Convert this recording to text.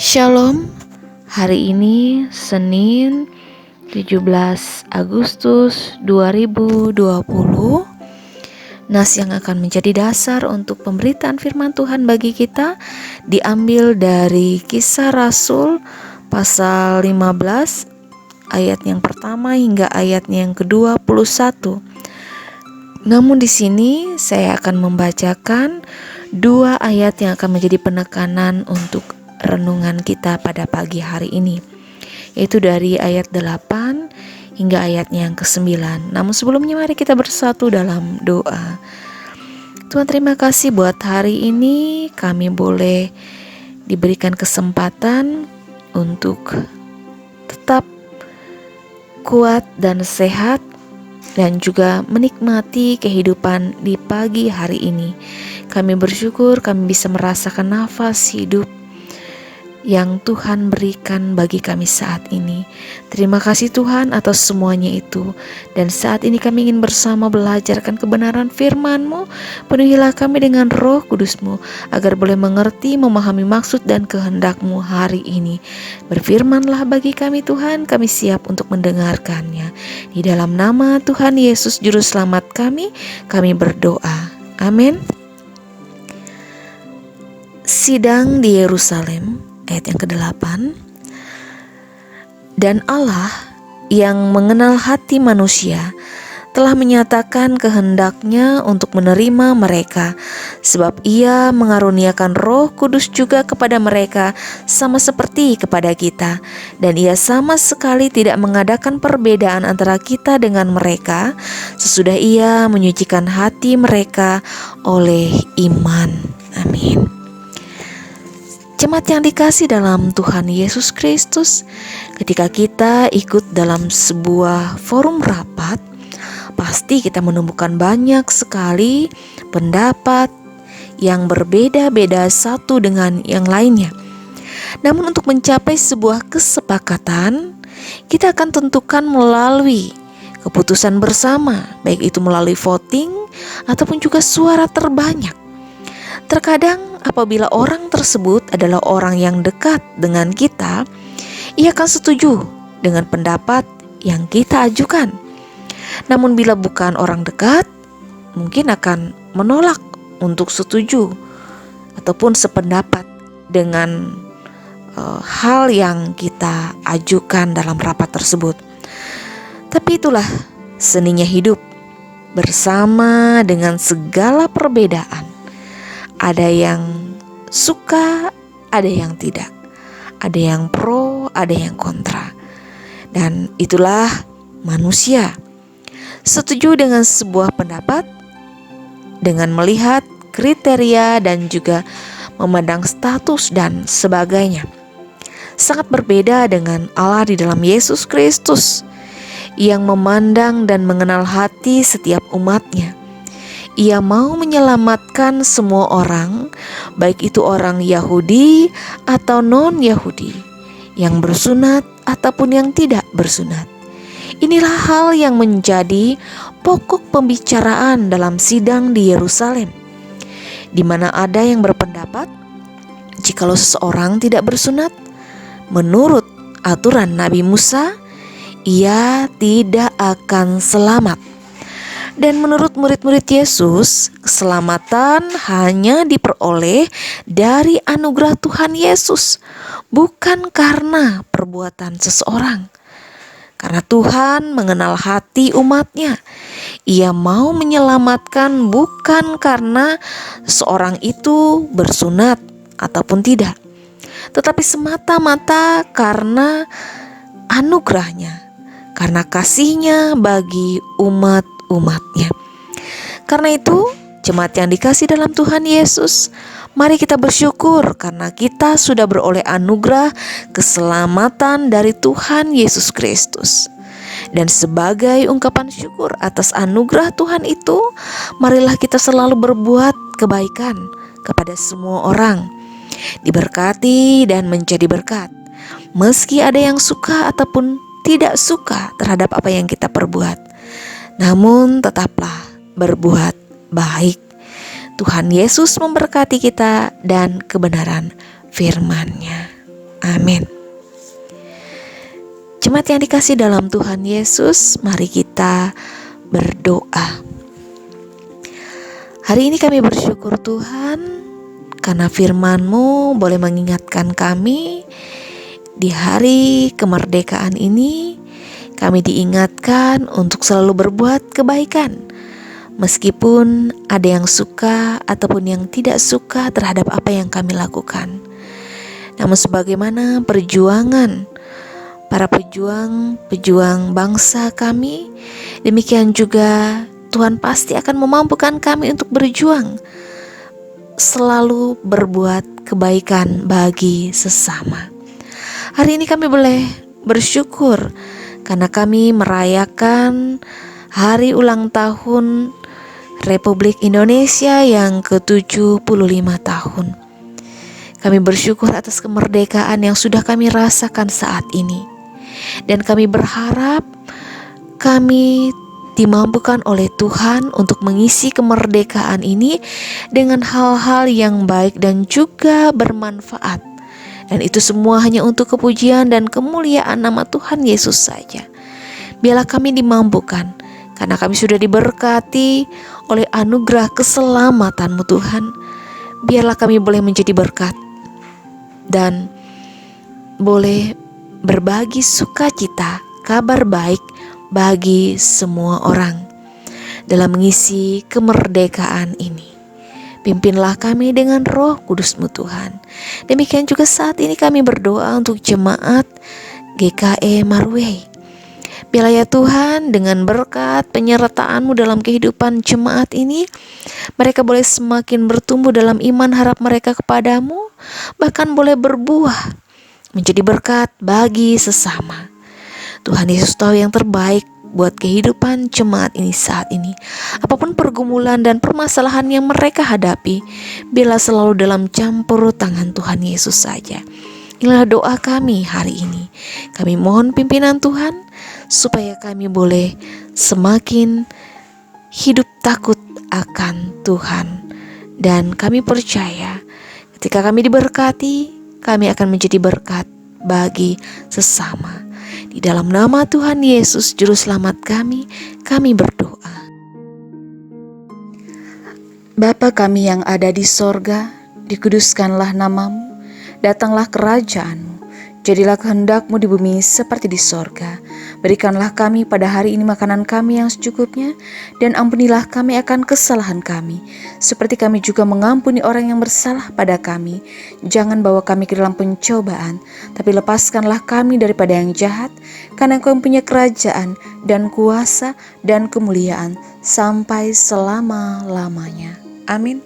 Shalom, hari ini Senin 17 Agustus 2020. Nas yang akan menjadi dasar untuk pemberitaan firman Tuhan bagi kita diambil dari Kisah Rasul pasal 15 ayat yang pertama hingga ayat yang ke-21. Namun di sini saya akan membacakan dua ayat yang akan menjadi penekanan untuk renungan kita pada pagi hari ini, yaitu dari ayat 8 hingga ayatnya yang ke-9. Namun sebelumnya mari kita bersatu dalam doa. Tuhan, terima kasih buat hari ini kami boleh diberikan kesempatan untuk tetap kuat dan sehat dan juga menikmati kehidupan di pagi hari ini. Kami bersyukur kami bisa merasakan nafas hidup yang Tuhan berikan bagi kami saat ini. Terima kasih Tuhan atas semuanya itu. Dan saat ini kami ingin bersama belajarkan kebenaran firman-Mu. Penuhilah kami dengan Roh Kudus-Mu agar boleh mengerti, memahami maksud dan kehendak-Mu hari ini. Berfirmanlah bagi kami Tuhan, kami siap untuk mendengarkannya. Di dalam nama Tuhan Yesus Juru Selamat kami berdoa. Amin. Sidang di Yerusalem, ayat yang ke-8. Dan Allah yang mengenal hati manusia telah menyatakan kehendaknya untuk menerima mereka, sebab Ia mengaruniakan Roh Kudus juga kepada mereka sama seperti kepada kita, dan Ia sama sekali tidak mengadakan perbedaan antara kita dengan mereka, sesudah Ia menyucikan hati mereka oleh iman. Amin. Jemaat yang dikasih dalam Tuhan Yesus Kristus, ketika kita ikut dalam sebuah forum rapat, pasti kita menemukan banyak sekali pendapat yang berbeda-beda satu dengan yang lainnya. Namun untuk mencapai sebuah kesepakatan, kita akan tentukan melalui keputusan bersama, baik itu melalui voting ataupun juga suara terbanyak. Terkadang apabila orang tersebut adalah orang yang dekat dengan kita, ia akan setuju dengan pendapat yang kita ajukan. Namun bila bukan orang dekat, mungkin akan menolak untuk setuju ataupun sependapat dengan hal yang kita ajukan dalam rapat tersebut. Tapi itulah seninya hidup bersama dengan segala perbedaan. Ada yang suka, ada yang tidak. Ada yang pro, ada yang kontra. Dan itulah manusia. Setuju dengan sebuah pendapat dengan melihat kriteria dan juga memandang status dan sebagainya. Sangat berbeda dengan Allah di dalam Yesus Kristus yang memandang dan mengenal hati setiap umatnya. Ia mau menyelamatkan semua orang, baik itu orang Yahudi atau non-Yahudi, yang bersunat ataupun yang tidak bersunat. Inilah hal yang menjadi pokok pembicaraan dalam sidang di Yerusalem, di mana ada yang berpendapat jikalau seseorang tidak bersunat, menurut aturan Nabi Musa, ia tidak akan selamat. Dan menurut murid-murid Yesus, keselamatan hanya diperoleh dari anugerah Tuhan Yesus, bukan karena perbuatan seseorang. Karena Tuhan mengenal hati umatnya, Ia mau menyelamatkan bukan karena seorang itu bersunat ataupun tidak, tetapi semata-mata karena anugerahnya, karena kasihnya bagi umatnya. Karena itu, jemaat yang dikasih dalam Tuhan Yesus, mari kita bersyukur karena kita sudah beroleh anugerah keselamatan dari Tuhan Yesus Kristus. Dan sebagai ungkapan syukur atas anugerah Tuhan itu, marilah kita selalu berbuat kebaikan kepada semua orang, diberkati dan menjadi berkat, meski ada yang suka ataupun tidak suka terhadap apa yang kita perbuat. Namun tetaplah berbuat baik. Tuhan Yesus memberkati kita dan kebenaran firman-Nya. Amin. Jemaat yang dikasih dalam Tuhan Yesus, mari kita berdoa. Hari ini kami bersyukur Tuhan, karena firman-Mu boleh mengingatkan kami di hari kemerdekaan ini. Kami diingatkan untuk selalu berbuat kebaikan, meskipun ada yang suka ataupun yang tidak suka terhadap apa yang kami lakukan. Namun sebagaimana perjuangan para pejuang bangsa kami, demikian juga Tuhan pasti akan memampukan kami untuk berjuang, selalu berbuat kebaikan bagi sesama. Hari ini kami boleh bersyukur karena kami merayakan hari ulang tahun Republik Indonesia yang ke-75 tahun. Kami bersyukur atas kemerdekaan yang sudah kami rasakan saat ini. Dan kami berharap kami dimampukan oleh Tuhan untuk mengisi kemerdekaan ini dengan hal-hal yang baik dan juga bermanfaat. Dan itu semua hanya untuk kepujian dan kemuliaan nama Tuhan Yesus saja. Biarlah kami dimampukan, karena kami sudah diberkati oleh anugerah keselamatan-Mu Tuhan. Biarlah kami boleh menjadi berkat dan boleh berbagi sukacita, kabar baik bagi semua orang dalam mengisi kemerdekaan ini. Pimpinlah kami dengan Roh Kudus-Mu Tuhan. Demikian juga saat ini kami berdoa untuk jemaat GKE Marway. Biarlah ya Tuhan, dengan berkat penyertaan-Mu dalam kehidupan jemaat ini, mereka boleh semakin bertumbuh dalam iman harap mereka kepadamu, bahkan boleh berbuah menjadi berkat bagi sesama. Tuhan Yesus tahu yang terbaik buat kehidupan jemaat ini saat ini. Apapun pergumulan dan permasalahan yang mereka hadapi, biarlah selalu dalam campur tangan Tuhan Yesus saja. Inilah doa kami hari ini. Kami mohon pimpinan Tuhan, supaya kami boleh semakin hidup takut akan Tuhan. Dan kami percaya ketika kami diberkati, kami akan menjadi berkat bagi sesama. Di dalam nama Tuhan Yesus Juru Selamat kami berdoa. Bapa kami yang ada di sorga, dikuduskanlah namamu, datanglah kerajaan-Mu, jadilah kehendak-Mu di bumi seperti di sorga. Berikanlah kami pada hari ini makanan kami yang secukupnya, dan ampunilah kami akan kesalahan kami, seperti kami juga mengampuni orang yang bersalah pada kami. Jangan bawa kami ke dalam pencobaan, tapi lepaskanlah kami daripada yang jahat, karena Engkau yang punya kerajaan dan kuasa dan kemuliaan sampai selama-lamanya. Amin.